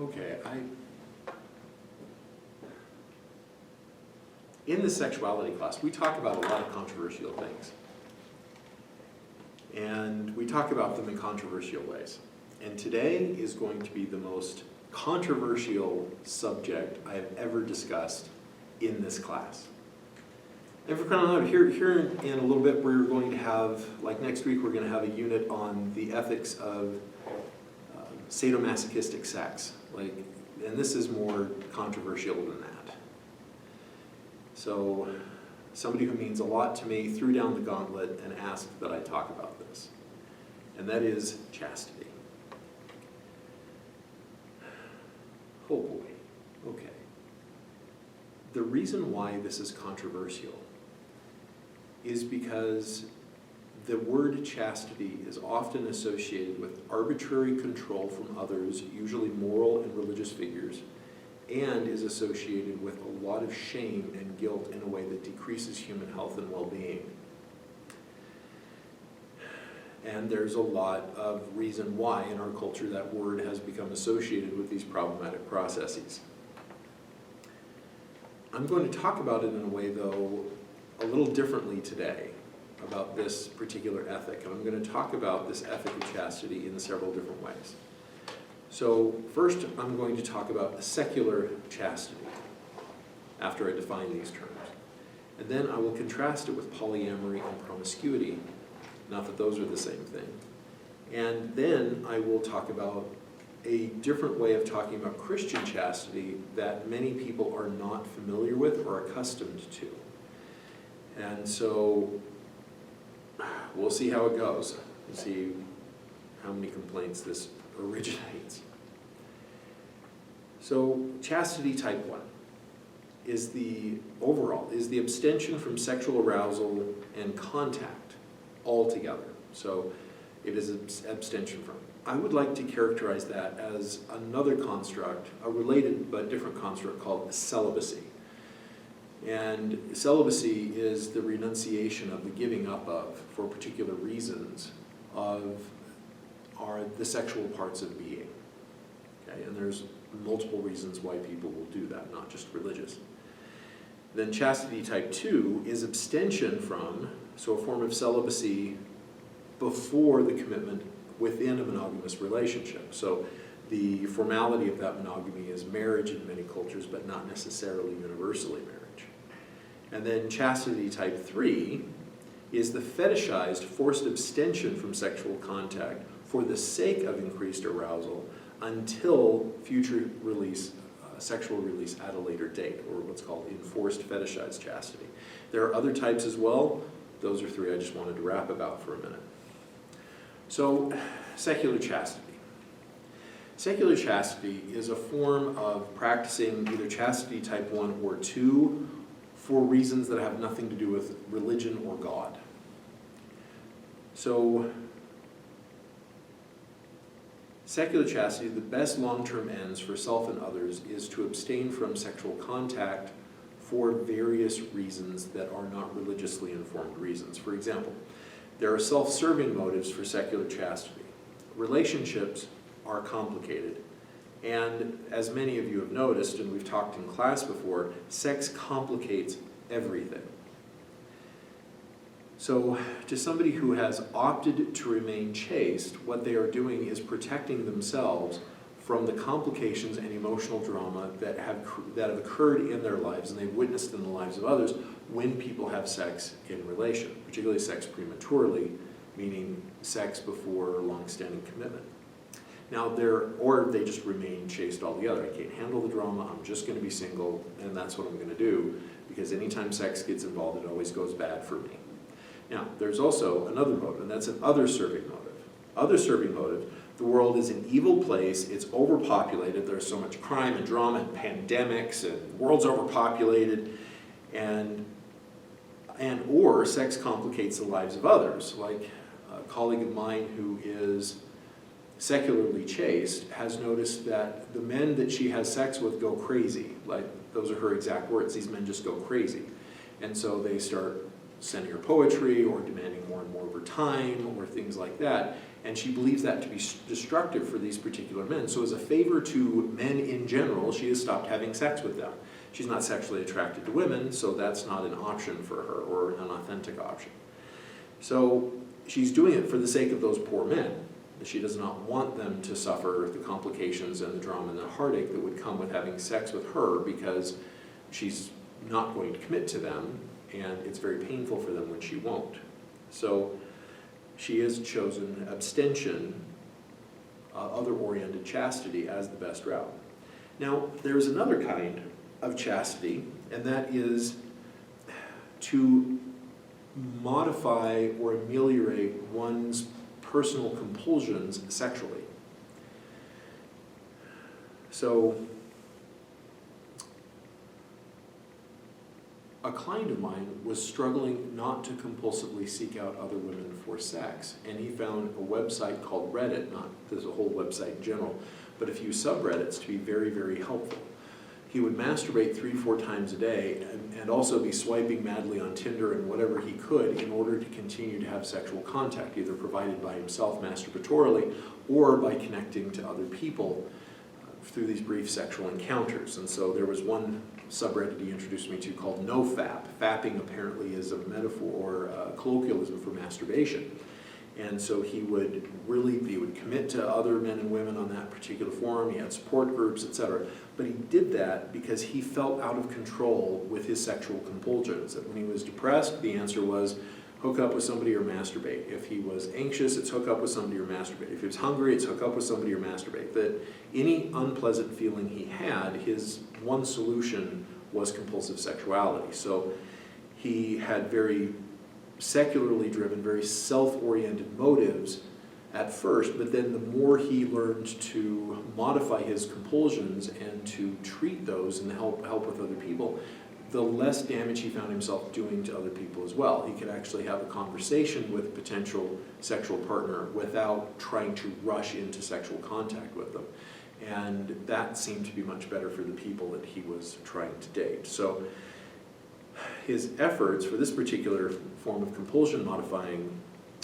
Okay, in the sexuality class, we talk about a lot of controversial things. And we talk about them in controversial ways. And today is going to be the most controversial subject I have ever discussed in this class. And for crying out loud, here in a little bit, we're going to have, like next week, we're going to have a unit on the ethics of sadomasochistic sex. And this is more controversial than that. So somebody who means a lot to me threw down the gauntlet and asked that I talk about this. And that is chastity. Oh boy, okay. The reason why this is controversial is because the word chastity is often associated with arbitrary control from others, usually moral and religious figures, and is associated with a lot of shame and guilt in a way that decreases human health and well-being. And there's a lot of reason why in our culture that word has become associated with these problematic processes. I'm going to talk about it in a way, though, a little differently today about this particular ethic. And I'm going to talk about this ethic of chastity in several different ways. So first, I'm going to talk about secular chastity after I define these terms. And then I will contrast it with polyamory and promiscuity. Not that those are the same thing. And then I will talk about a different way of talking about Christian chastity that many people are not familiar with or accustomed to. And so we'll see how it goes. We'll see how many complaints this originates. So chastity type 1 is the abstention from sexual arousal and contact altogether. So it is abstention from. I would like to characterize that as another construct, a related but different construct called celibacy. And celibacy is the renunciation of the giving up of, for particular reasons, of the sexual parts of being. Okay? And there's multiple reasons why people will do that, not just religious. Then chastity type 2 is abstention from, so a form of celibacy before the commitment within a monogamous relationship. So the formality of that monogamy is marriage in many cultures, but not necessarily universally marriage. And then chastity type 3 is the fetishized forced abstention from sexual contact for the sake of increased arousal until future release, sexual release at a later date, or what's called enforced fetishized chastity. There are other types as well. Those are 3 I just wanted to rap about for a minute. So, secular chastity. Secular chastity is a form of practicing either chastity type 1 or 2 for reasons that have nothing to do with religion or God. So, secular chastity, the best long-term ends for self and others is to abstain from sexual contact for various reasons that are not religiously informed reasons. For example, there are self-serving motives for secular chastity. Relationships are complicated, and as many of you have noticed, and we've talked in class before, sex complicates everything. So, to somebody who has opted to remain chaste, what they are doing is protecting themselves from the complications and emotional drama that have occurred in their lives and they've witnessed in the lives of others when people have sex in relation, particularly sex prematurely, meaning sex before long-standing commitment. Now, or they just remain chaste altogether. I can't handle the drama, I'm just going to be single, and that's what I'm going to do, because anytime sex gets involved, it always goes bad for me. Now, there's also another motive, and that's an other-serving motive. Other-serving motive, the world is an evil place, it's overpopulated, there's so much crime and drama and pandemics, and the world's overpopulated, or sex complicates the lives of others. Like a colleague of mine who is secularly chaste has noticed that the men that she has sex with go crazy. Like, those are her exact words, these men just go crazy. And so they start sending her poetry or demanding more and more of her time or things like that. And she believes that to be destructive for these particular men. So as a favor to men in general, she has stopped having sex with them. She's not sexually attracted to women, so that's not an option for her, or an authentic option. So she's doing it for the sake of those poor men. She does not want them to suffer the complications and the drama and the heartache that would come with having sex with her, because she's not going to commit to them, and it's very painful for them when she won't. So she has chosen abstention, other-oriented chastity, as the best route. Now, there's another kind of chastity, and that is to modify or ameliorate one's personal compulsions sexually. So, a client of mine was struggling not to compulsively seek out other women for sex, and he found a website called Reddit, not there's a whole website in general, but a few subreddits to be very, very helpful. He would masturbate 3-4 times a day and also be swiping madly on Tinder and whatever he could in order to continue to have sexual contact, either provided by himself masturbatorily or by connecting to other people through these brief sexual encounters. And so there was one subreddit he introduced me to called NoFap. Fapping apparently is a metaphor or a colloquialism for masturbation. And so he would commit to other men and women on that particular forum. He had support groups, etc. But he did that because he felt out of control with his sexual compulsions. That when he was depressed, the answer was hook up with somebody or masturbate. If he was anxious, it's hook up with somebody or masturbate. If he was hungry, it's hook up with somebody or masturbate. That any unpleasant feeling he had, his one solution was compulsive sexuality. So he had very secularly driven, very self-oriented motives at first, but then the more he learned to modify his compulsions and to treat those and help with other people, the less damage he found himself doing to other people as well. He could actually have a conversation with a potential sexual partner without trying to rush into sexual contact with them. And that seemed to be much better for the people that he was trying to date. So his efforts for this particular form of compulsion modifying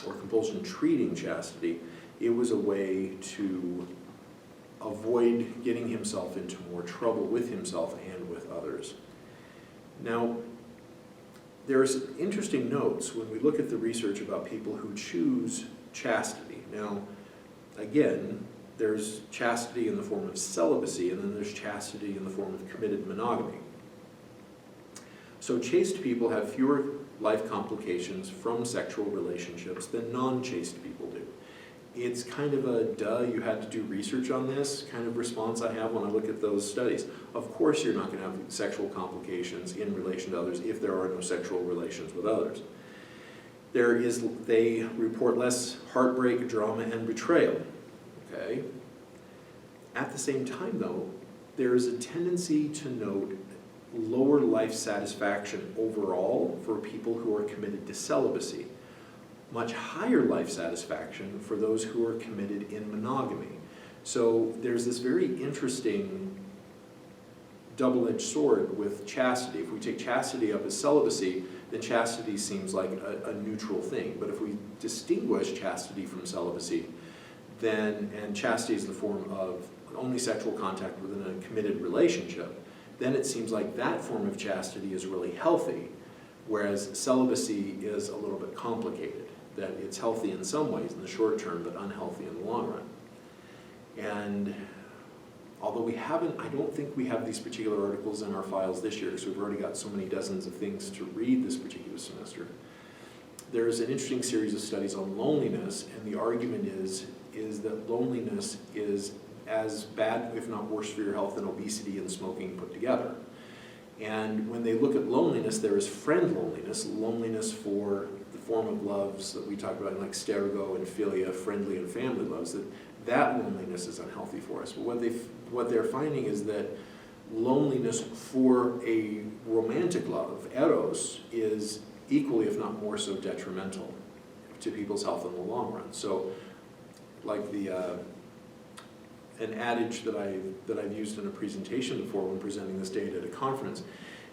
or compulsion treating chastity, it was a way to avoid getting himself into more trouble with himself and with others. Now, there's interesting notes when we look at the research about people who choose chastity. Now, again, there's chastity in the form of celibacy, and then there's chastity in the form of committed monogamy. So chaste people have fewer life complications from sexual relationships than non-chaste people do. It's kind of a duh, you had to do research on this kind of response I have when I look at those studies. Of course you're not going to have sexual complications in relation to others if there are no sexual relations with others. They report less heartbreak, drama, and betrayal. Okay? At the same time though, there is a tendency to note lower life satisfaction overall for people who are committed to celibacy. Much higher life satisfaction for those who are committed in monogamy. So there's this very interesting double-edged sword with chastity. If we take chastity up as celibacy, then chastity seems like a neutral thing. But if we distinguish chastity from celibacy, and chastity is the form of only sexual contact within a committed relationship, then it seems like that form of chastity is really healthy, whereas celibacy is a little bit complicated, that it's healthy in some ways in the short term, but unhealthy in the long run. And although I don't think we have these particular articles in our files this year, because we've already got so many dozens of things to read this particular semester, there's an interesting series of studies on loneliness, and the argument is that loneliness is as bad, if not worse, for your health than obesity and smoking put together. And when they look at loneliness, there is friend loneliness, loneliness for the form of loves that we talk about, like stergo and philia, friendly and family loves, that loneliness is unhealthy for us. But what they're finding is that loneliness for a romantic love, eros, is equally, if not more so, detrimental to people's health in the long run. So, like an adage that I've used in a presentation before when presenting this data at a conference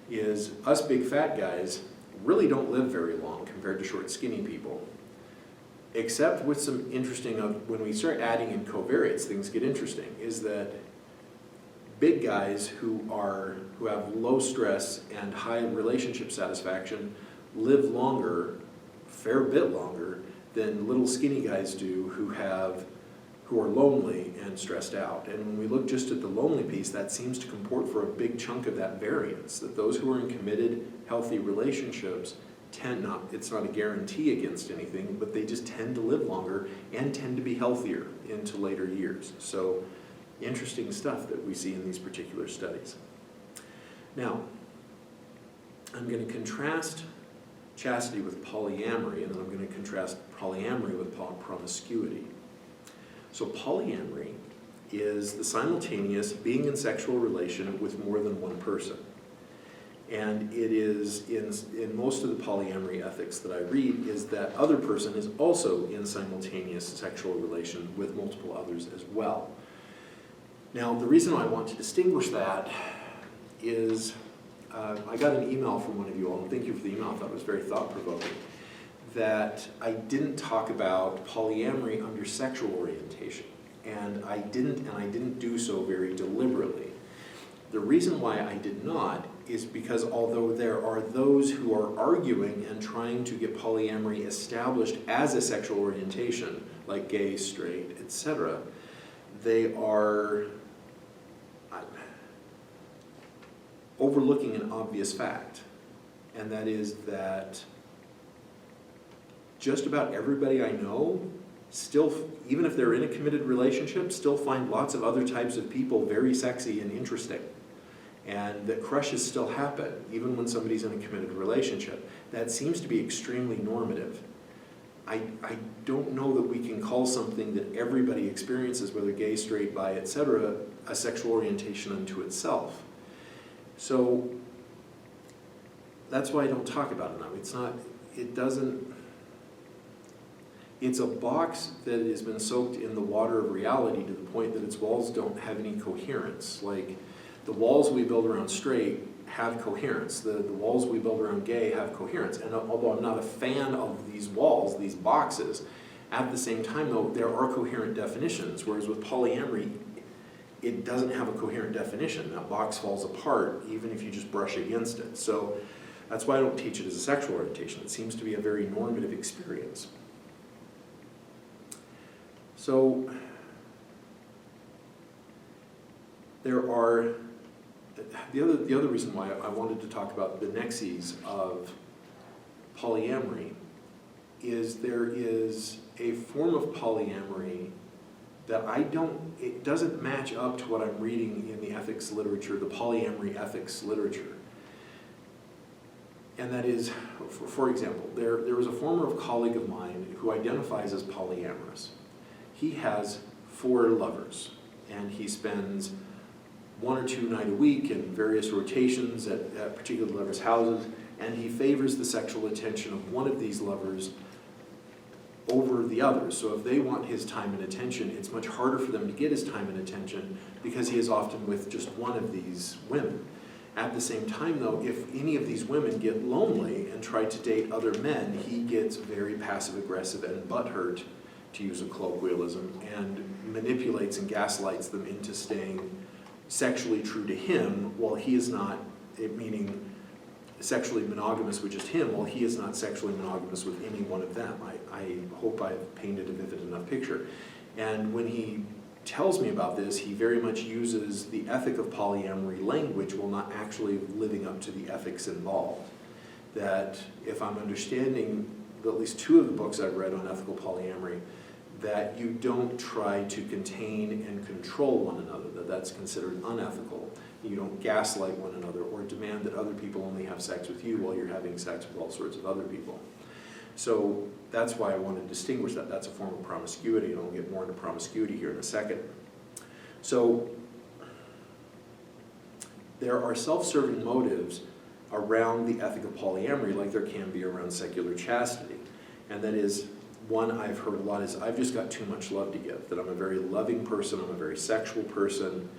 is us big fat guys really don't live very long compared to short skinny people. except with some interesting, when we start adding in covariates, things get interesting, is that big guys who have low stress and high relationship satisfaction live longer, a fair bit longer, than little skinny guys do who are lonely and stressed out. And when we look just at the lonely piece, that seems to comport for a big chunk of that variance, that those who are in committed, healthy relationships it's not a guarantee against anything, but they just tend to live longer and tend to be healthier into later years. So interesting stuff that we see in these particular studies. Now, I'm going to contrast chastity with polyamory, and then I'm going to contrast polyamory with promiscuity. So polyamory is the simultaneous being in sexual relation with more than one person. And it is, in most of the polyamory ethics that I read, is that other person is also in simultaneous sexual relation with multiple others as well. Now, the reason I want to distinguish that is I got an email from one of you all, and thank you for the email, I thought it was very thought-provoking, that I didn't talk about polyamory under sexual orientation, and I didn't do so very deliberately. The reason why I did not is because although there are those who are arguing and trying to get polyamory established as a sexual orientation, like gay, straight, etc., they are overlooking an obvious fact, and that is that just about everybody I know still, even if they're in a committed relationship, still find lots of other types of people very sexy and interesting. And that crushes still happen, even when somebody's in a committed relationship. That seems to be extremely normative. I don't know that we can call something that everybody experiences, whether gay, straight, bi, etc., a sexual orientation unto itself. So that's why I don't talk about it now. It's a box that has been soaked in the water of reality to the point that its walls don't have any coherence. Like, the walls we build around straight have coherence. The walls we build around gay have coherence. And although I'm not a fan of these walls, these boxes, at the same time, though, there are coherent definitions, whereas with polyamory, it doesn't have a coherent definition. That box falls apart even if you just brush against it. So that's why I don't teach it as a sexual orientation. It seems to be a very normative experience. So there are, the other reason why I wanted to talk about the nexes of polyamory is there is a form of polyamory that it doesn't match up to what I'm reading in the ethics literature, the polyamory ethics literature. And that is, for example, there was a former colleague of mine who identifies as polyamorous. He has 4 lovers, and he spends 1 or 2 nights a week in various rotations at particular lovers' houses, and he favors the sexual attention of one of these lovers over the others. So if they want his time and attention, it's much harder for them to get his time and attention because he is often with just one of these women. At the same time, though, if any of these women get lonely and try to date other men, he gets very passive-aggressive and butthurt, to use a colloquialism, and manipulates and gaslights them into staying sexually true to him while he is not, meaning sexually monogamous with just him, while he is not sexually monogamous with any one of them. I hope I've painted a vivid enough picture. And when he tells me about this, he very much uses the ethic of polyamory language while not actually living up to the ethics involved. That if I'm understanding at least 2 of the books I've read on ethical polyamory, that you don't try to contain and control one another, that's considered unethical. You don't gaslight one another or demand that other people only have sex with you while you're having sex with all sorts of other people. So that's why I want to distinguish that. That's a form of promiscuity, and I'll get more into promiscuity here in a second. So there are self-serving motives around the ethic of polyamory like there can be around secular chastity. And that is, one I've heard a lot is, I've just got too much love to give, that I'm a very loving person, I'm a very sexual person.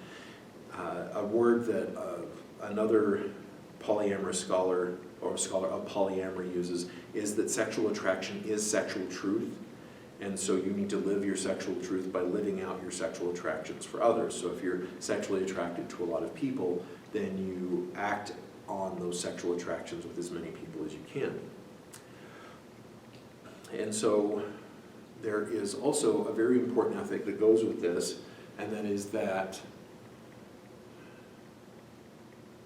A word that another polyamorous scholar or a scholar of polyamory uses is that sexual attraction is sexual truth. And so you need to live your sexual truth by living out your sexual attractions for others. So if you're sexually attracted to a lot of people, then you act on those sexual attractions with as many people as you can. And so there is also a very important ethic that goes with this, and that is that,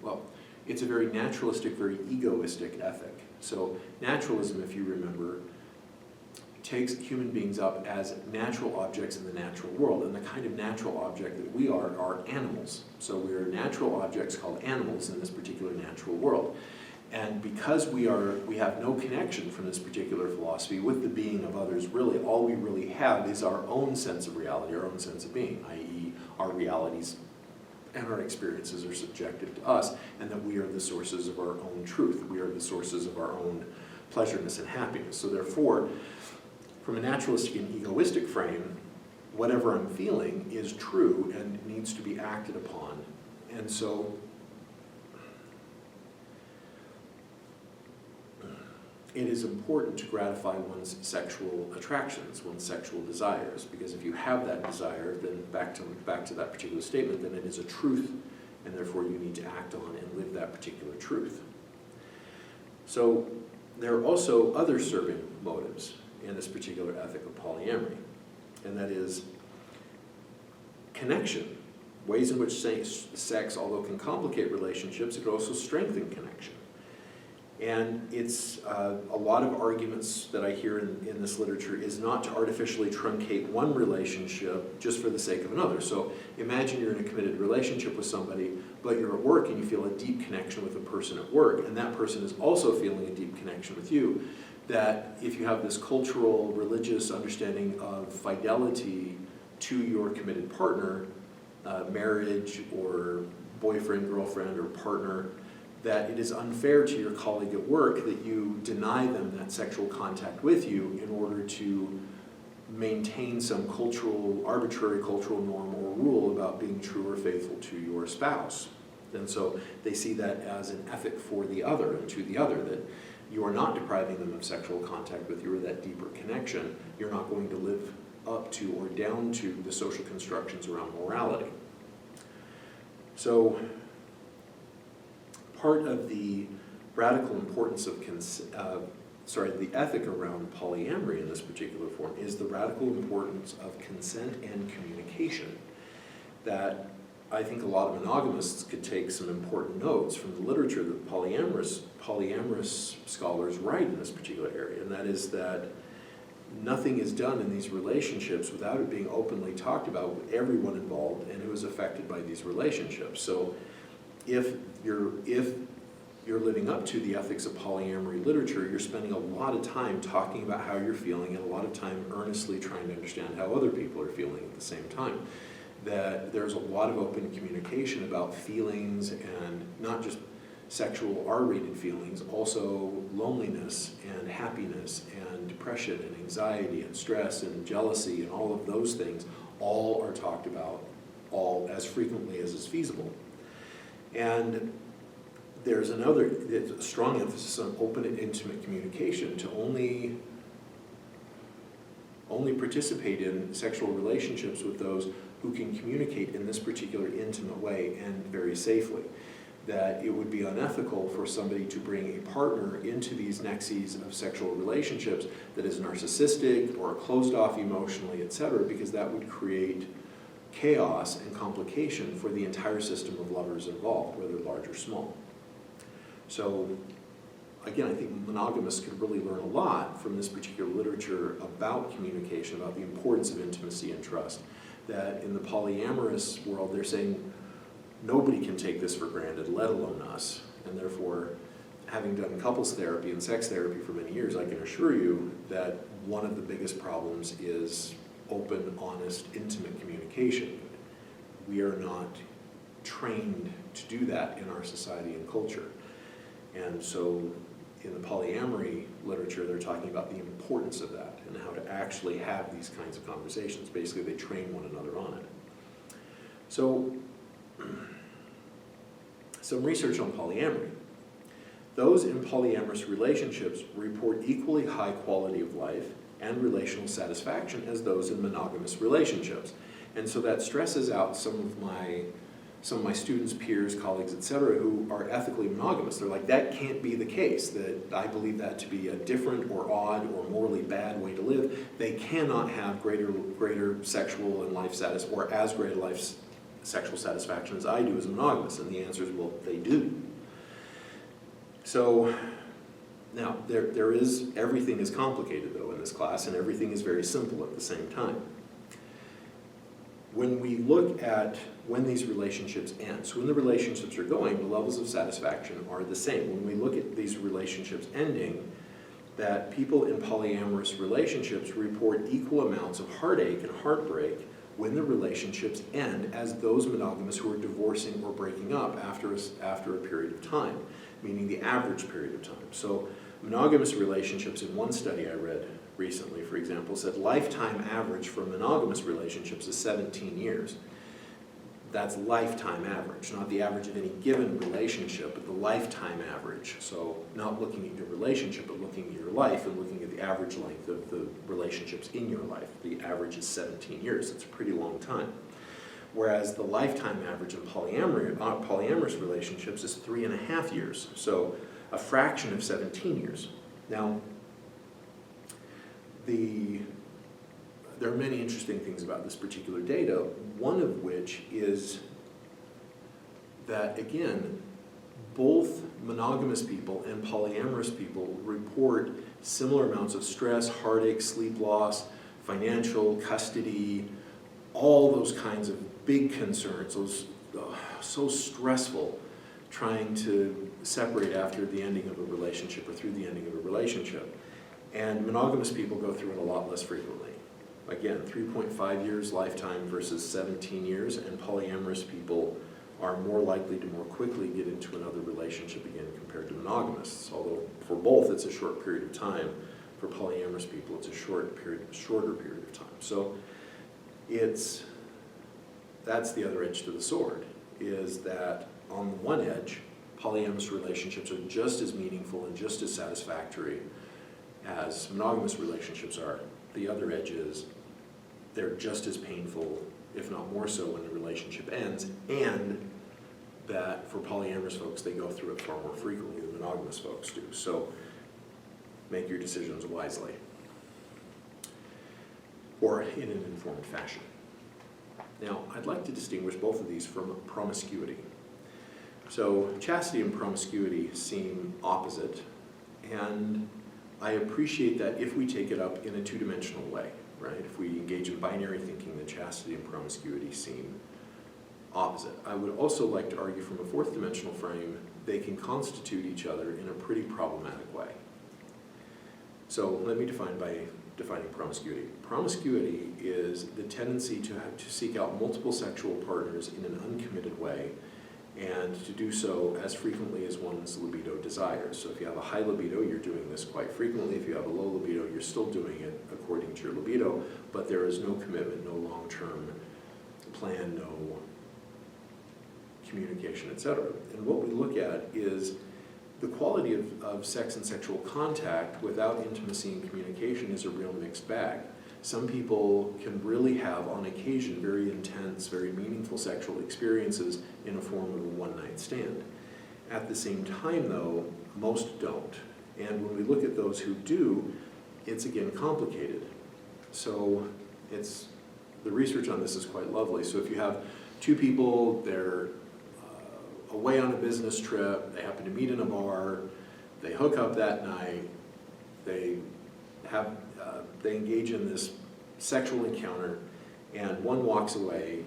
well, it's a very naturalistic, very egoistic ethic. So naturalism, if you remember, takes human beings up as natural objects in the natural world, and the kind of natural object that we are animals. So we are natural objects called animals in this particular natural world. And because we have no connection from this particular philosophy with the being of others, really, all we really have is our own sense of reality, our own sense of being, i.e. our realities and our experiences are subjective to us, and that we are the sources of our own truth. We are the sources of our own pleasureness and happiness. So therefore, from a naturalistic and egoistic frame, whatever I'm feeling is true and needs to be acted upon. And so it is important to gratify one's sexual attractions, one's sexual desires, because if you have that desire, then back to that particular statement, then it is a truth, and therefore you need to act on and live that particular truth. So there are also other serving motives in this particular ethic of polyamory, and that is connection, ways in which sex, although can complicate relationships, it can also strengthen connection. And it's a lot of arguments that I hear in this literature is not to artificially truncate one relationship just for the sake of another. So imagine you're in a committed relationship with somebody, but you're at work and you feel a deep connection with a person at work, and that person is also feeling a deep connection with you. That if you have this cultural, religious understanding of fidelity to your committed partner, marriage or boyfriend, girlfriend, or partner, that it is unfair to your colleague at work that you deny them that sexual contact with you in order to maintain some arbitrary cultural norm or rule about being true or faithful to your spouse. And so they see that as an ethic for the other and to the other, that you are not depriving them of sexual contact with you or that deeper connection. You're not going to live up to or down to the social constructions around morality. So part of the radical importance of the ethic around polyamory in this particular form is the radical importance of consent and communication. That I think a lot of monogamists could take some important notes from the literature that polyamorous scholars write in this particular area, and that is that nothing is done in these relationships without it being openly talked about with everyone involved and who is affected by these relationships. So if you're living up to the ethics of polyamory literature, you're spending a lot of time talking about how you're feeling and a lot of time earnestly trying to understand how other people are feeling at the same time. That there's a lot of open communication about feelings, and not just sexual R-rated feelings, also loneliness and happiness and depression and anxiety and stress and jealousy and all of those things all are talked about all as frequently as is feasible. And there's a strong emphasis on open and intimate communication, to only participate in sexual relationships with those who can communicate in this particular intimate way and very safely. That it would be unethical for somebody to bring a partner into these nexes of sexual relationships that is narcissistic or closed off emotionally, etc., because that would create chaos and complication for the entire system of lovers involved, whether large or small. So again, I think monogamists could really learn a lot from this particular literature about communication, about the importance of intimacy and trust. That in the polyamorous world, they're saying nobody can take this for granted, let alone us. And therefore, having done couples therapy and sex therapy for many years, I can assure you that one of the biggest problems is open, honest, intimate communication. We are not trained to do that in our society and culture. And so in the polyamory literature, they're talking about the importance of that and how to actually have these kinds of conversations. Basically, they train one another on it. So, some research on polyamory. Those in polyamorous relationships report equally high quality of life and relational satisfaction as those in monogamous relationships. And so that stresses out some of my students, peers, colleagues, etc., who are ethically monogamous. They're like, that can't be the case, that I believe that to be a different or odd or morally bad way to live. They cannot have greater sexual and life or as great a life sexual satisfaction as I do as monogamous. And the answer is, well, they do. So now, everything is complicated though in this class, and everything is very simple at the same time. When we look at when these relationships end, so when the relationships are going, the levels of satisfaction are the same. When we look at these relationships ending, that people in polyamorous relationships report equal amounts of heartache and heartbreak when the relationships end as those monogamous who are divorcing or breaking up after a period of time, meaning the average period of time. So monogamous relationships, in one study I read recently, for example, said lifetime average for monogamous relationships is 17 years. That's lifetime average, not the average of any given relationship, but the lifetime average. So not looking at your relationship, but looking at your life and looking at the average length of the relationships in your life. The average is 17 years. It's a pretty long time. Whereas the lifetime average in polyamorous relationships is 3.5 years. So a fraction of 17 years. Now, there are many interesting things about this particular data, one of which is that, again, both monogamous people and polyamorous people report similar amounts of stress, heartache, sleep loss, financial, custody, all those kinds of big concerns, those so stressful trying to separate after the ending of a relationship or through the ending of a relationship. And monogamous people go through it a lot less frequently. Again, 3.5 years lifetime versus 17 years, and polyamorous people are more likely to more quickly get into another relationship again compared to monogamists. Although for both it's a short period of time, for polyamorous people it's a shorter period of time. So that's the other edge to the sword, is that on the one edge, polyamorous relationships are just as meaningful and just as satisfactory as monogamous relationships are. The other edge is they're just as painful, if not more so, when the relationship ends, and that for polyamorous folks, they go through it far more frequently than monogamous folks do. So make your decisions wisely, or in an informed fashion. Now, I'd like to distinguish both of these from promiscuity. So chastity and promiscuity seem opposite, and I appreciate that if we take it up in a two-dimensional way, right? If we engage in binary thinking, then chastity and promiscuity seem opposite. I would also like to argue from a fourth-dimensional frame, they can constitute each other in a pretty problematic way. So let me define by defining promiscuity. Promiscuity is the tendency to seek out multiple sexual partners in an uncommitted way, and to do so as frequently as one's libido desires. So if you have a high libido, you're doing this quite frequently. If you have a low libido, you're still doing it according to your libido, but there is no commitment, no long-term plan, no communication, etc. And what we look at is the quality of sex and sexual contact without intimacy and communication is a real mixed bag. Some people can really have, on occasion, very intense, very meaningful sexual experiences in a form of a one-night stand. At the same time, though, most don't. And when we look at those who do, it's again complicated. So the research on this is quite lovely. So if you have two people, they're away on a business trip, they happen to meet in a bar, they hook up that night, they engage in this sexual encounter, and one walks away.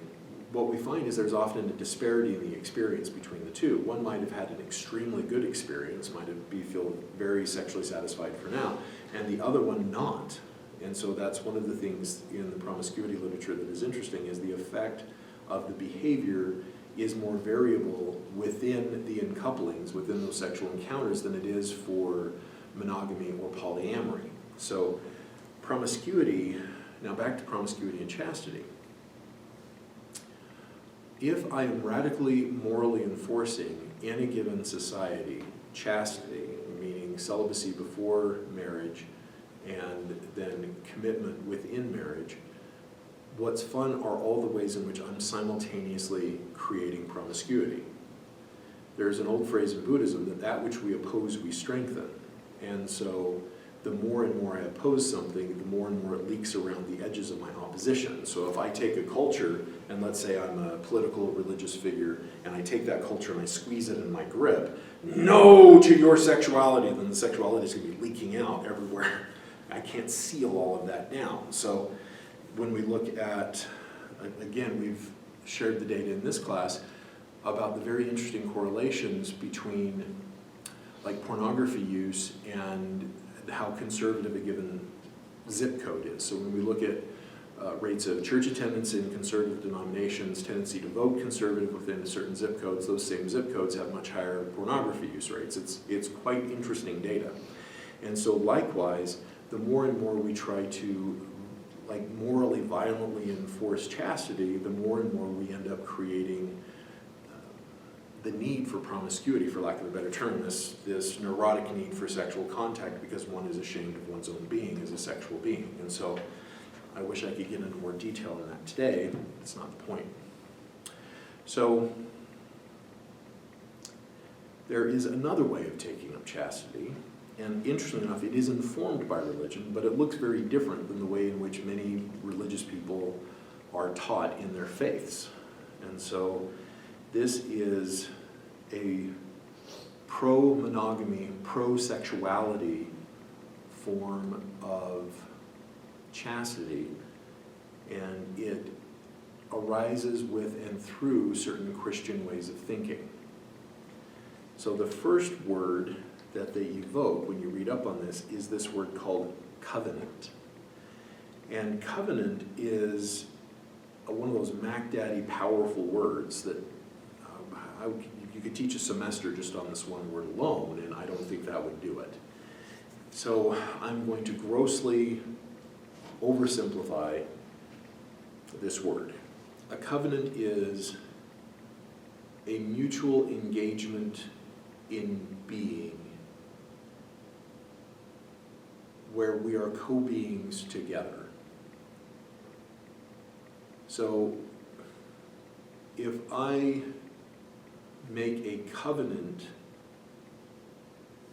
What we find is there's often a disparity in the experience between the two. One might have had an extremely good experience, feel very sexually satisfied for now, and the other one not. And so that's one of the things in the promiscuity literature that is interesting, is the effect of the behavior is more variable within the uncouplings, within those sexual encounters, than it is for monogamy or polyamory. So promiscuity, now back to promiscuity and chastity. If I am radically morally enforcing in a given society chastity, meaning celibacy before marriage and then commitment within marriage. What's fun are all the ways in which I'm simultaneously creating promiscuity. There's an old phrase in Buddhism that which we oppose, we strengthen. And so the more and more I oppose something, the more and more it leaks around the edges of my opposition. So if I take a culture, and let's say I'm a political religious figure, and I take that culture and I squeeze it in my grip, no to your sexuality, then the sexuality is going to be leaking out everywhere. I can't seal all of that down. So when we look at, again, we've shared the data in this class about the very interesting correlations between like pornography use and how conservative a given zip code is. So when we look at rates of church attendance in conservative denominations, tendency to vote conservative within certain zip codes, those same zip codes have much higher pornography use rates. It's quite interesting data. And so likewise, the more and more we try to like morally violently enforce chastity, the more and more we end up creating the need for promiscuity, for lack of a better term, this neurotic need for sexual contact because one is ashamed of one's own being as a sexual being. And so I wish I could get into more detail on that today. It's not the point. So there is another way of taking up chastity, and interestingly enough, it is informed by religion, but it looks very different than the way in which many religious people are taught in their faiths. And so this is a pro-monogamy, pro-sexuality form of chastity, and it arises with and through certain Christian ways of thinking. So the first word that they evoke when you read up on this is this word called covenant. And covenant is one of those Mac Daddy powerful words that you could teach a semester just on this one word alone, and I don't think that would do it. So I'm going to grossly oversimplify this word. A covenant is a mutual engagement in being where we are co-beings together. So if I make a covenant,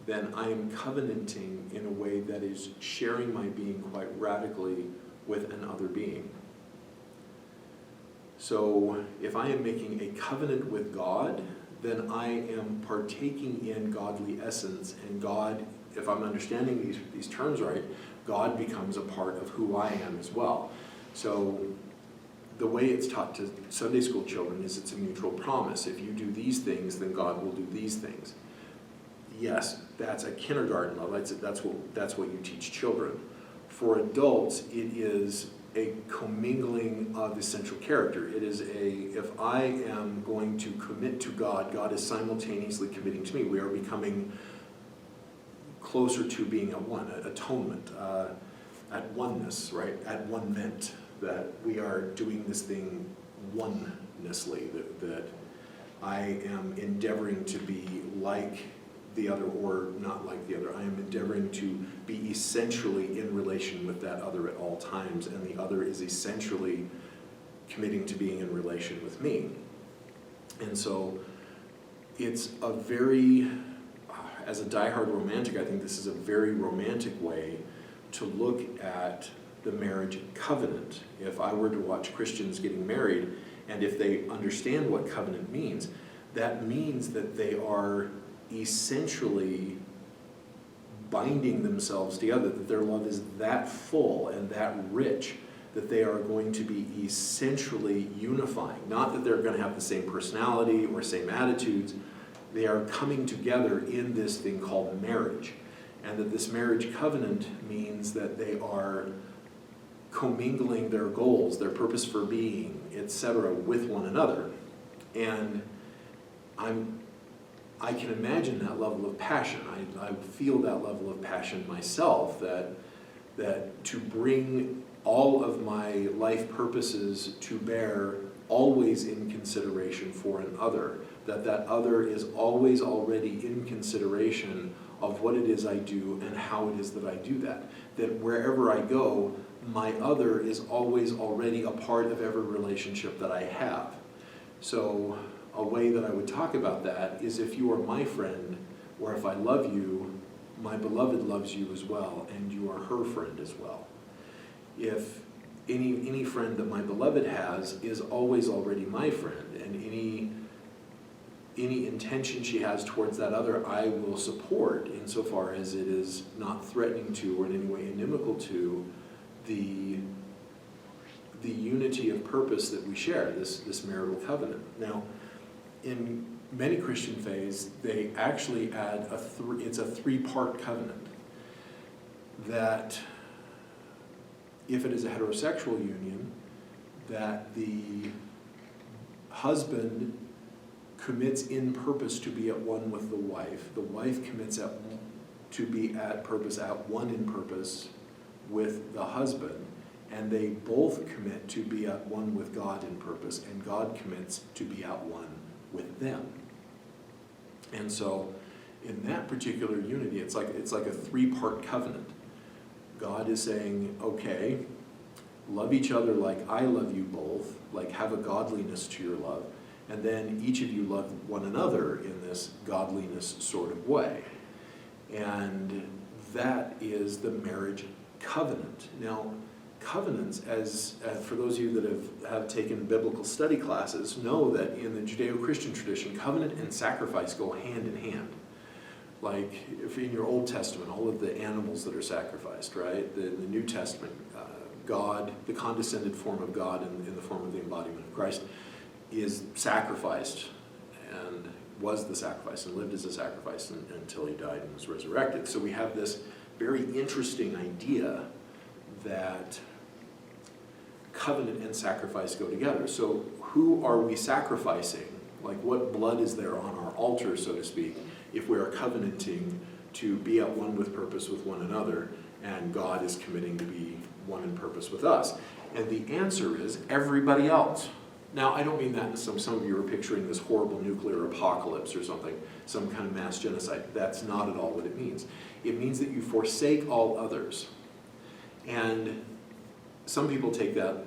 then I am covenanting in a way that is sharing my being quite radically with another being. So if I am making a covenant with God, then I am partaking in godly essence, and God, if I'm understanding these terms right, God becomes a part of who I am as well. So the way it's taught to Sunday school children is it's a mutual promise. If you do these things, then God will do these things. Yes, that's a kindergarten level. That's what you teach children. For adults, it is a commingling of essential character. It is if I am going to commit to God, God is simultaneously committing to me. We are becoming closer to being at one, at atonement, at oneness, right? At one meant. That we are doing this thing onenessly, that I am endeavoring to be like the other or not like the other. I am endeavoring to be essentially in relation with that other at all times, and the other is essentially committing to being in relation with me. And so it's a very, as a diehard romantic, I think this is a very romantic way to look at the marriage covenant. If I were to watch Christians getting married, and if they understand what covenant means, that means that they are essentially binding themselves together, that their love is that full and that rich that they are going to be essentially unifying. Not that they're going to have the same personality or same attitudes. They are coming together in this thing called marriage. And that this marriage covenant means that they are commingling their goals, their purpose for being, etc., with one another. And I can imagine that level of passion. I feel that level of passion myself, that to bring all of my life purposes to bear always in consideration for an other, that other is always already in consideration of what it is I do and how it is that I do that. that wherever I go, my other is always already a part of every relationship that I have. So a way that I would talk about that is if you are my friend, or if I love you, my beloved loves you as well, and you are her friend as well. If any friend that my beloved has is always already my friend, and any intention she has towards that other, I will support insofar as it is not threatening to or in any way inimical to the unity of purpose that we share, this marital covenant. Now, in many Christian faiths, they actually add it's a three-part covenant. That if it is a heterosexual union, that the husband commits in purpose to be at one with the wife commits to be at one in purpose with the husband, and they both commit to be at one with God in purpose, and God commits to be at one with them. And so in that particular unity, it's like a three-part covenant. God is saying, okay, love each other like I love you both, like have a godliness to your love, and then each of you love one another in this godliness sort of way. And that is the marriage covenant. Now, covenants, as for those of you that have taken biblical study classes, know that in the Judeo-Christian tradition, covenant and sacrifice go hand in hand. Like if in your Old Testament, all of the animals that are sacrificed, right? The New Testament, God, the condescended form of God in the form of the embodiment of Christ, is sacrificed and was the sacrifice and lived as a sacrifice until he died and was resurrected. So we have this very interesting idea that covenant and sacrifice go together. So who are we sacrificing? Like what blood is there on our altar, so to speak, if we are covenanting to be at one with purpose with one another, and God is committing to be one in purpose with us? And the answer is everybody else. Now, I don't mean that in some of you are picturing this horrible nuclear apocalypse or something, some kind of mass genocide. That's not at all what it means. It means that you forsake all others. And some people take that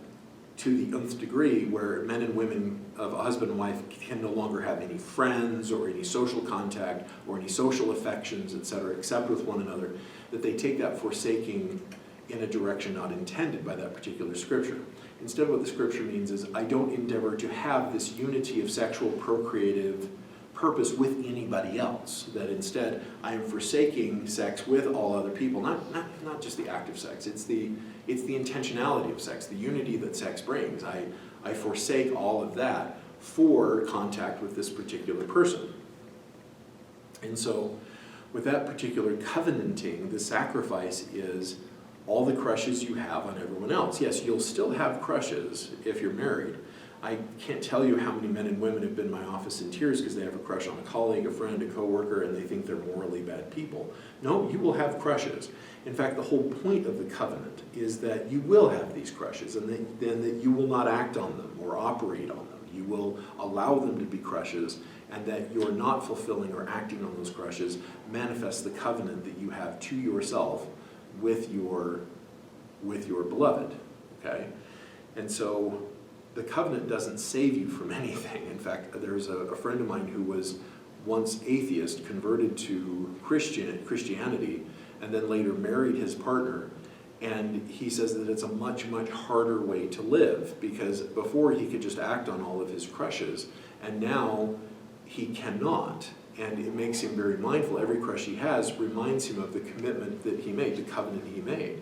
to the nth degree, where men and women of a husband and wife can no longer have any friends or any social contact or any social affections, etc., except with one another, that they take that forsaking in a direction not intended by that particular scripture. Instead, what the scripture means is I don't endeavor to have this unity of sexual procreative purpose with anybody else. That instead, I am forsaking sex with all other people. Not just the act of sex. It's the intentionality of sex, the unity that sex brings. I forsake all of that for contact with this particular person. And so, with that particular covenanting, the sacrifice is all the crushes you have on everyone else. Yes, you'll still have crushes if you're married. I can't tell you how many men and women have been in my office in tears because they have a crush on a colleague, a friend, a coworker, and they think they're morally bad people. No, you will have crushes. In fact, the whole point of the covenant is that you will have these crushes, and then that you will not act on them or operate on them. You will allow them to be crushes, and that you're not fulfilling or acting on those crushes manifests the covenant that you have to yourself with your beloved, okay? And so the covenant doesn't save you from anything. In fact, there's a friend of mine who was once atheist, converted to Christianity, and then later married his partner, and he says that it's a much, much harder way to live, because before he could just act on all of his crushes, and now he cannot. And it makes him very mindful. Every crush he has reminds him of the commitment that he made, the covenant he made.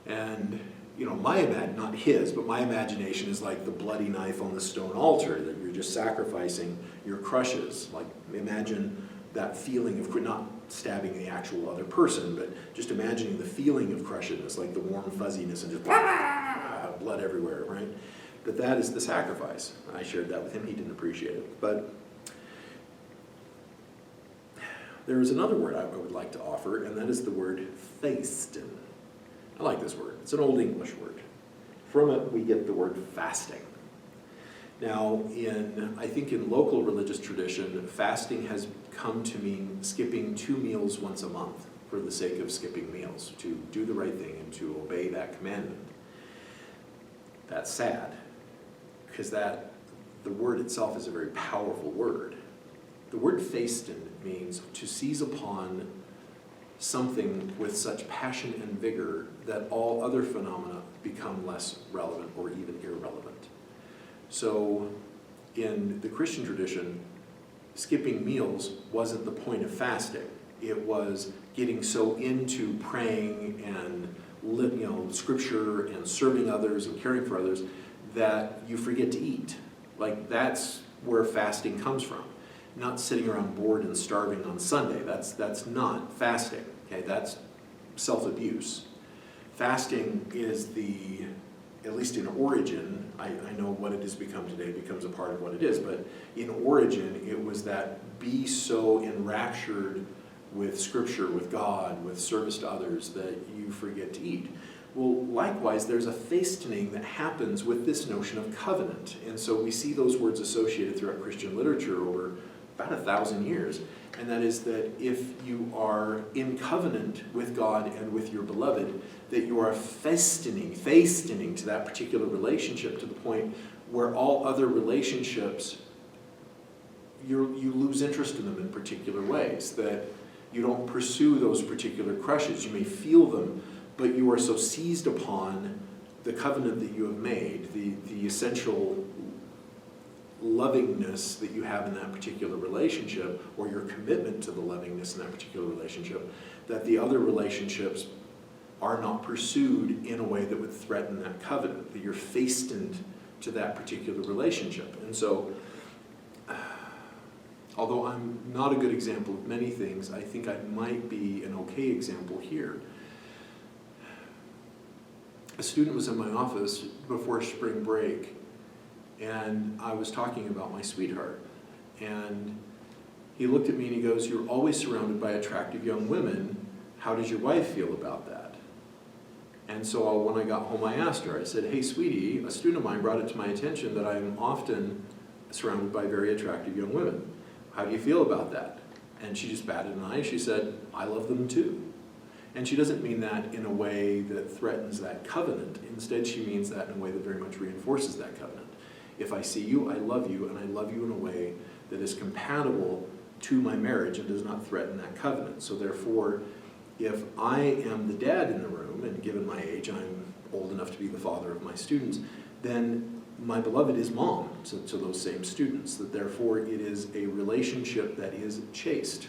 And, you know, not his, but my imagination is like the bloody knife on the stone altar, that you're just sacrificing your crushes. Like, imagine that feeling of, not stabbing the actual other person, but just imagining the feeling of crushiness, like the warm fuzziness and just blood everywhere, right? That is the sacrifice. I shared that with him. He didn't appreciate it. But there is another word I would like to offer, and that is the word fasten. I like this word. It's an Old English word. From it, we get the word fasting. Now, I think in local religious tradition, fasting has come to mean skipping 2 meals once a month. for the sake of skipping meals, to do the right thing and to obey that commandment. That's sad, because the word itself is a very powerful word. The word feastin means to seize upon something with such passion and vigor that all other phenomena become less relevant or even irrelevant. So in the Christian tradition, skipping meals wasn't the point of fasting. It was getting so into praying and scripture and serving others and caring for others that you forget to eat. Like, that's where fasting comes from. Not sitting around bored and starving on Sunday. That's not fasting. Okay, that's self-abuse. Fasting is at least in origin, I know what it has become today becomes a part of what it is, but in origin it was that be so enraptured with Scripture, with God, with service to others that you forget to eat. Well, likewise, there's a fastening that happens with this notion of covenant. And so we see those words associated throughout Christian literature over about 1,000 years. And that is that if you are in covenant with God and with your beloved, that you are fastening to that particular relationship to the point where all other relationships, you lose interest in them in particular ways, that you don't pursue those particular crushes. You may feel them, but you are so seized upon the covenant that you have made, the essential lovingness that you have in that particular relationship, or your commitment to the lovingness in that particular relationship, that the other relationships are not pursued in a way that would threaten that covenant, that you're fastened to that particular relationship. And so, although I'm not a good example of many things, I think I might be an okay example here. A student was in my office before spring break, and I was talking about my sweetheart. And he looked at me and he goes, "You're always surrounded by attractive young women. How does your wife feel about that?" And so when I got home, I asked her, I said, "Hey, sweetie, a student of mine brought it to my attention that I'm often surrounded by very attractive young women. How do you feel about that?" And she just batted an eye. She said, "I love them too." And she doesn't mean that in a way that threatens that covenant. Instead, she means that in a way that very much reinforces that covenant. If I see you, I love you, and I love you in a way that is compatible to my marriage and does not threaten that covenant. So therefore, if I am the dad in the room, and given my age, I'm old enough to be the father of my students, then my beloved is mom to those same students. That therefore, it is a relationship that is chaste.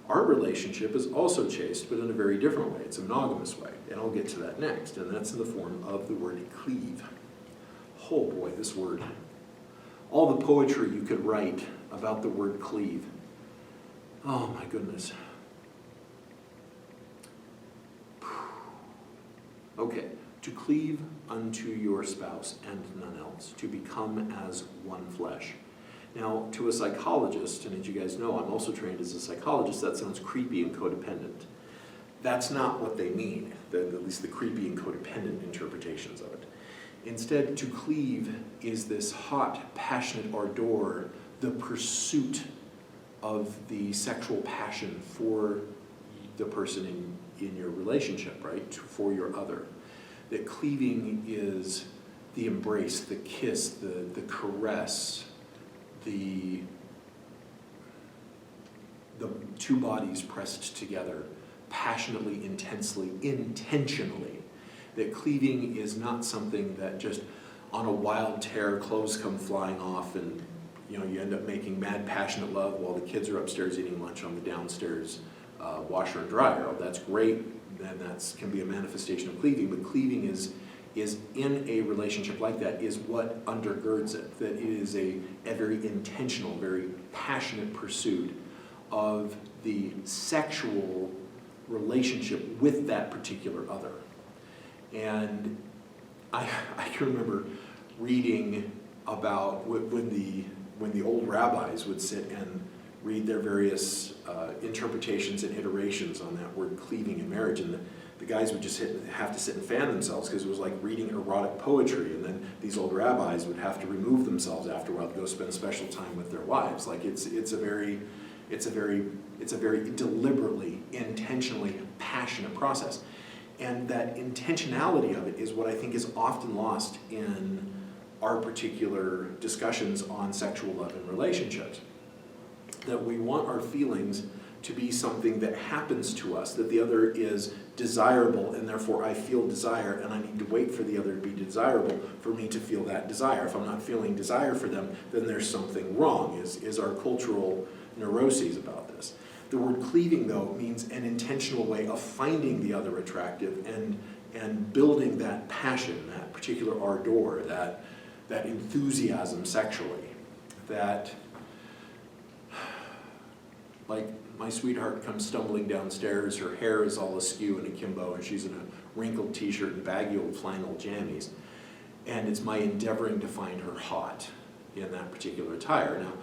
Our relationship is also chaste, but in a very different way. It's a monogamous way, and I'll get to that next, and that's in the form of the word cleave. Oh boy, this word. All the poetry you could write about the word cleave. Oh my goodness. Okay, to cleave unto your spouse and none else, to become as one flesh. Now, to a psychologist, and as you guys know, I'm also trained as a psychologist, that sounds creepy and codependent. That's not what they mean, at least the creepy and codependent interpretations of it. Instead, to cleave is this hot, passionate ardor, the pursuit of the sexual passion for the person in your relationship, right? For your other. That cleaving is the embrace, the kiss, the caress, the two bodies pressed together, passionately, intensely, intentionally. That cleaving is not something that just on a wild tear, clothes come flying off and you end up making mad passionate love while the kids are upstairs eating lunch on the downstairs washer and dryer. Oh, that's great, and that can be a manifestation of cleaving, but cleaving is in a relationship like that is what undergirds it, that it is a very intentional, very passionate pursuit of the sexual relationship with that particular other. And I can remember reading about when the old rabbis would sit and read their various interpretations and iterations on that word cleaving in marriage, and the guys would just have to sit and fan themselves because it was like reading erotic poetry, and then these old rabbis would have to remove themselves after a while to go spend special time with their wives. Like it's a very It's a very deliberately, intentionally passionate process. And that intentionality of it is what I think is often lost in our particular discussions on sexual love and relationships. That we want our feelings to be something that happens to us, that the other is desirable, and therefore I feel desire, and I need to wait for the other to be desirable for me to feel that desire. If I'm not feeling desire for them, then there's something wrong, is our cultural neuroses about this. The word cleaving, though, means an intentional way of finding the other attractive and building that passion, that particular ardor, that enthusiasm sexually, that, like, my sweetheart comes stumbling downstairs, her hair is all askew and akimbo, and she's in a wrinkled t-shirt and baggy old flannel jammies, and it's my endeavoring to find her hot in that particular attire. Now,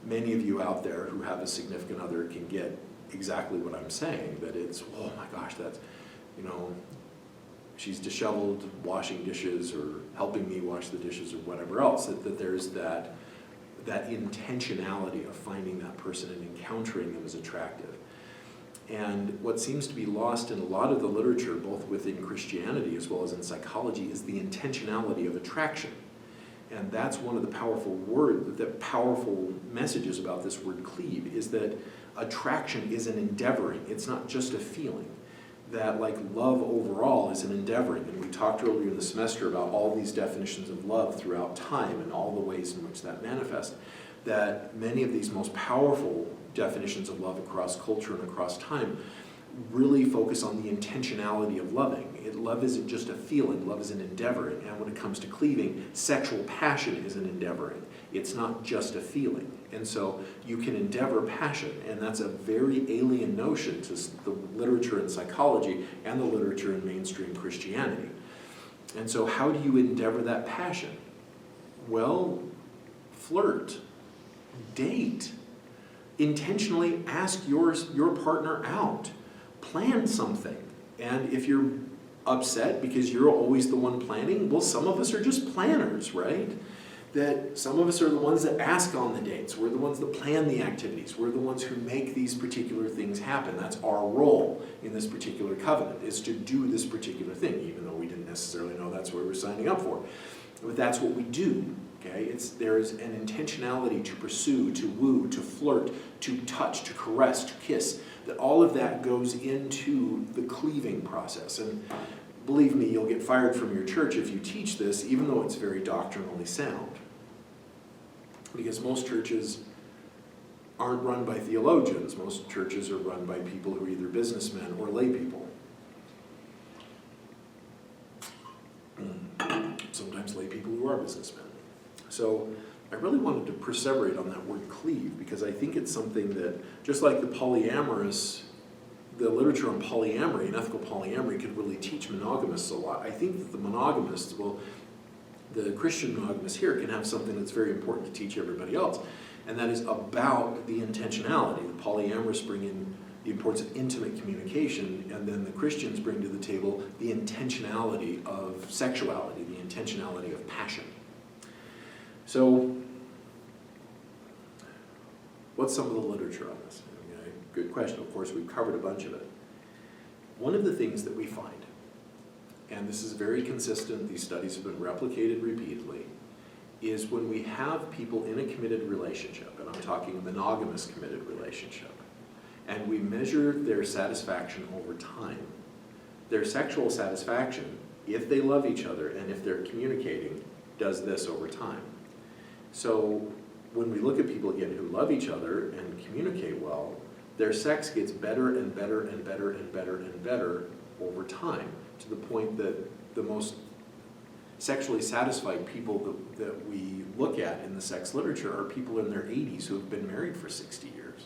many of you out there who have a significant other can get exactly what I'm saying, that it's, oh my gosh, that's, she's disheveled washing dishes or helping me wash the dishes or whatever else, that there's that intentionality of finding that person and encountering them as attractive. And what seems to be lost in a lot of the literature, both within Christianity as well as in psychology, is the intentionality of attraction. And that's one of the powerful messages about this word cleave, is that attraction is an endeavoring. It's not just a feeling. That, like, love overall is an endeavoring. And we talked earlier in the semester about all these definitions of love throughout time and all the ways in which that manifests. That many of these most powerful definitions of love across culture and across time really focus on the intentionality of loving. Love isn't just a feeling, love is an endeavoring. And when it comes to cleaving, sexual passion is an endeavoring. It's not just a feeling. And so you can endeavor passion, and that's a very alien notion to the literature in psychology and the literature in mainstream Christianity. And so how do you endeavor that passion? Well, flirt, date, intentionally ask your partner out, plan something. And if you're upset because you're always the one planning, well, some of us are just planners, right? That some of us are the ones that ask on the dates. We're the ones that plan the activities. We're the ones who make these particular things happen. That's our role in this particular covenant, is to do this particular thing, even though we didn't necessarily know that's what we're signing up for. But that's what we do, okay? There is an intentionality to pursue, to woo, to flirt, to touch, to caress, to kiss. That all of that goes into the cleaving process. And believe me, you'll get fired from your church if you teach this, even though it's very doctrinally sound. Because most churches aren't run by theologians. Most churches are run by people who are either businessmen or lay people. Sometimes lay people who are businessmen. So I really wanted to perseverate on that word cleave, because I think it's something that, just like the literature on polyamory and ethical polyamory could really teach monogamists a lot. I think that the monogamists the Christian monogamists here can have something that's very important to teach everybody else, and that is about the intentionality. The polyamorists bring in the importance of intimate communication, and then the Christians bring to the table the intentionality of sexuality, the intentionality of passion. So, what's some of the literature on this? Okay, good question. Of course, we've covered a bunch of it. One of the things that we find, and this is very consistent, these studies have been replicated repeatedly, is when we have people in a committed relationship, and I'm talking a monogamous committed relationship, and we measure their satisfaction over time, their sexual satisfaction, if they love each other and if they're communicating, does this over time. So when we look at people, again, who love each other and communicate well, their sex gets better and better and better and better and better over time, to the point that the most sexually satisfied people that we look at in the sex literature are people in their 80s who have been married for 60 years.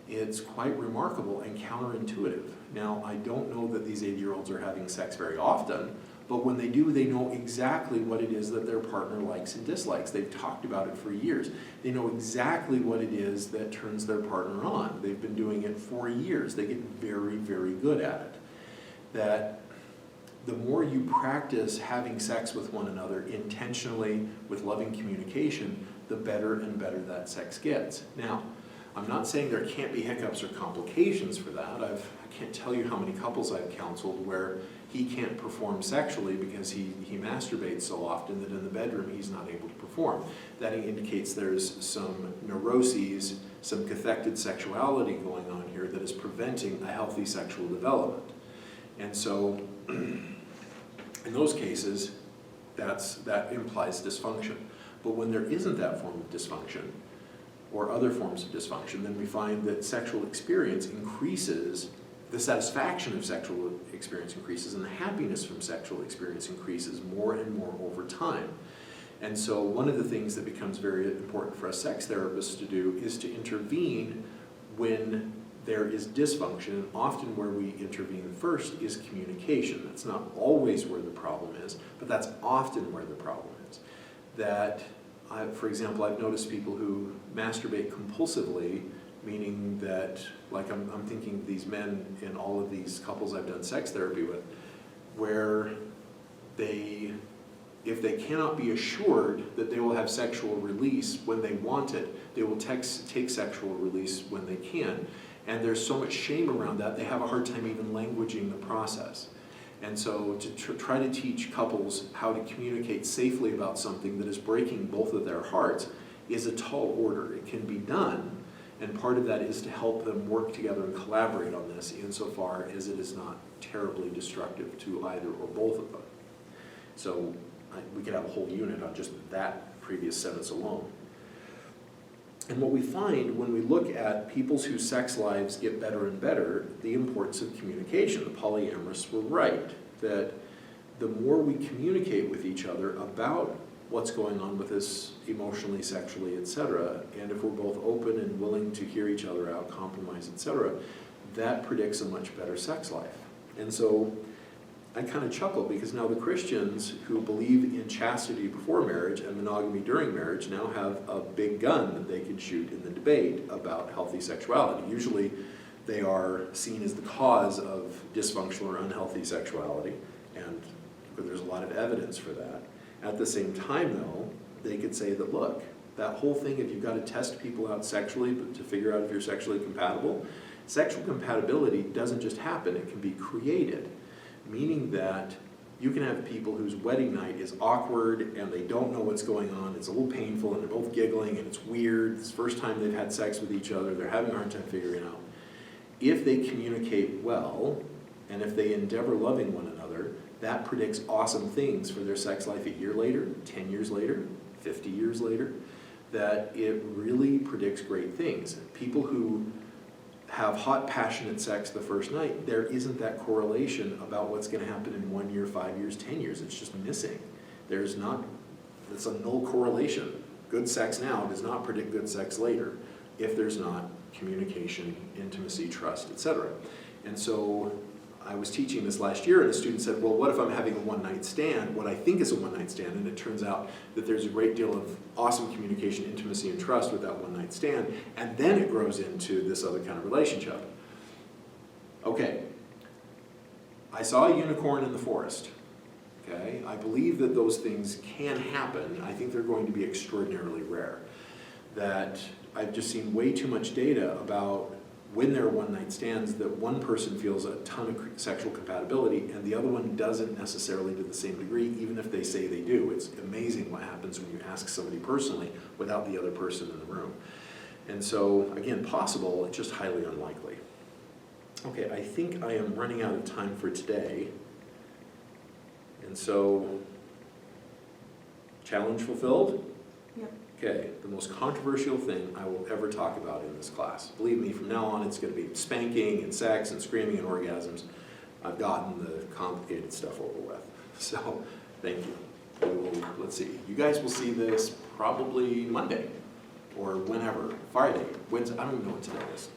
It's quite remarkable and counterintuitive. Now, I don't know that these 80-year-olds are having sex very often, but when they do, they know exactly what it is that their partner likes and dislikes. They've talked about it for years. They know exactly what it is that turns their partner on. They've been doing it for years. They get very, very good at it. That the more you practice having sex with one another intentionally with loving communication, the better and better that sex gets. Now, I'm not saying there can't be hiccups or complications for that. I can't tell you how many couples I've counseled where he can't perform sexually because he masturbates so often that in the bedroom he's not able to perform. That indicates there's some neuroses, some cathected sexuality going on here that is preventing a healthy sexual development. And so, in those cases, that implies dysfunction. But when there isn't that form of dysfunction, or other forms of dysfunction, then we find that sexual experience increases, the satisfaction of sexual experience increases, and the happiness from sexual experience increases more and more over time. And so one of the things that becomes very important for us sex therapists to do is to intervene when there is dysfunction. Often where we intervene first is communication. That's not always where the problem is, but that's often where the problem is. That, for example, I've noticed people who masturbate compulsively, meaning that, like I'm thinking of these men in all of these couples I've done sex therapy with, where if they cannot be assured that they will have sexual release when they want it, they will take sexual release when they can. And there's so much shame around that, they have a hard time even languaging the process. And so to try to teach couples how to communicate safely about something that is breaking both of their hearts is a tall order. It can be done, and part of that is to help them work together and collaborate on this insofar as it is not terribly destructive to either or both of them. So we could have a whole unit on just that previous sentence alone. And what we find when we look at people's whose sex lives get better and better, the importance of communication. The polyamorous were right, that the more we communicate with each other about what's going on with us emotionally, sexually, etc., and if we're both open and willing to hear each other out, compromise, etc., that predicts a much better sex life. And so I kind of chuckle because now the Christians who believe in chastity before marriage and monogamy during marriage now have a big gun that they can shoot in the debate about healthy sexuality. Usually they are seen as the cause of dysfunctional or unhealthy sexuality, and there's a lot of evidence for that. At the same time, though, they could say that, look, that whole thing, if you've got to test people out sexually to figure out if you're sexually compatible, sexual compatibility doesn't just happen, it can be created. Meaning that you can have people whose wedding night is awkward and they don't know what's going on, it's a little painful and they're both giggling and it's weird, it's the first time they've had sex with each other, they're having a hard time figuring it out. If they communicate well, and if they endeavor loving one another, that predicts awesome things for their sex life a year later, 10 years later, 50 years later, that it really predicts great things. People who have hot, passionate sex the first night, there isn't that correlation about what's going to happen in 1 year, 5 years, 10 years. It's just missing. It's a null correlation. Good sex now does not predict good sex later if there's not communication, intimacy, trust, etc. And so I was teaching this last year, and a student said, well, what if I'm having a one-night stand, what I think is a one-night stand, and it turns out that there's a great deal of awesome communication, intimacy, and trust with that one-night stand, and then it grows into this other kind of relationship. Okay, I saw a unicorn in the forest. Okay, I believe that those things can happen. I think they're going to be extraordinarily rare. That I've just seen way too much data about when there are one-night stands that one person feels a ton of sexual compatibility and the other one doesn't necessarily to the same degree, even if they say they do. It's amazing what happens when you ask somebody personally without the other person in the room. And so, again, possible, it's just highly unlikely. Okay, I think I am running out of time for today. And so, challenge fulfilled? Yep. Okay, the most controversial thing I will ever talk about in this class. Believe me, from now on it's going to be spanking and sex and screaming and orgasms. I've gotten the complicated stuff over with. So, thank you. Let's see. You guys will see this probably Monday or whenever. Friday. Wednesday. I don't even know what today is.